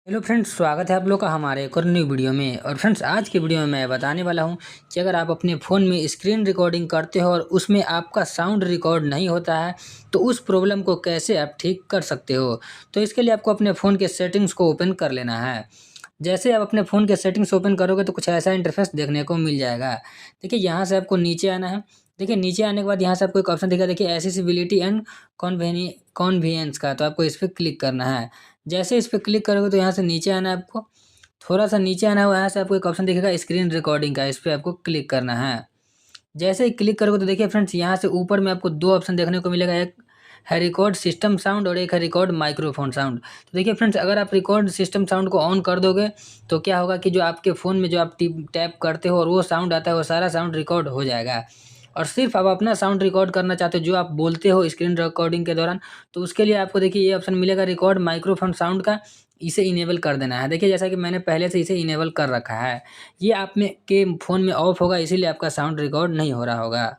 Hello friends, स्वागत है आप लोग का हमारे एक और न्यू वीडियो में। और फ्रेंड्स, आज की वीडियो में मैं बताने वाला हूं कि अगर आप अपने फ़ोन में स्क्रीन रिकॉर्डिंग करते हो और उसमें आपका साउंड रिकॉर्ड नहीं होता है, तो उस प्रॉब्लम को कैसे आप ठीक कर सकते हो। तो इसके लिए आपको अपने फ़ोन के सेटिंग्स को ओपन कर लेना है। जैसे आप अपने फ़ोन के सेटिंग्स ओपन करोगे तो कुछ ऐसा इंटरफेस देखने को मिल जाएगा। देखिए, यहाँ से आपको नीचे आना है। देखिए, नीचे आने के बाद यहाँ से आपको एक ऑप्शन दिखेगा, देखिए एक्सेसिबिलिटी एंड कॉन्वीनियंस का, तो आपको इस पे क्लिक करना है। जैसे इस पे क्लिक करोगे तो यहाँ से नीचे आना है आपको। थोड़ा-सा नीचे आना है, यहाँ से आपको एक ऑप्शन दिखेगा स्क्रीन रिकॉर्डिंग का, इस पे आपको क्लिक करना है। जैसे ही क्लिक करोगे तो देखिए फ्रेंड्स, यहाँ से ऊपर में आपको 2 ऑप्शन देखने को मिलेगा, एक है रिकॉर्ड सिस्टम साउंड और एक है रिकॉर्ड माइक्रोफ़ोन साउंड। तो देखिए फ्रेंड्स, अगर आप रिकॉर्ड सिस्टम साउंड को ऑन कर दोगे, तो क्या होगा कि जो आपके फ़ोन में जो आप टिप टैप करते हो और वो साउंड आता है, वो सारा साउंड रिकॉर्ड हो जाएगा। और सिर्फ़ आप अपना साउंड रिकॉर्ड करना चाहते हो, जो आप बोलते हो स्क्रीन रिकॉर्डिंग के दौरान, तो उसके लिए आपको देखिए ये ऑप्शन मिलेगा रिकॉर्ड माइक्रोफ़ोन साउंड का, इसे इनेबल कर देना है। देखिए, जैसा कि मैंने पहले से इसे इनेबल कर रखा है। ये आप में के फ़ोन में ऑफ होगा, इसीलिए आपका साउंड रिकॉर्ड नहीं हो रहा होगा।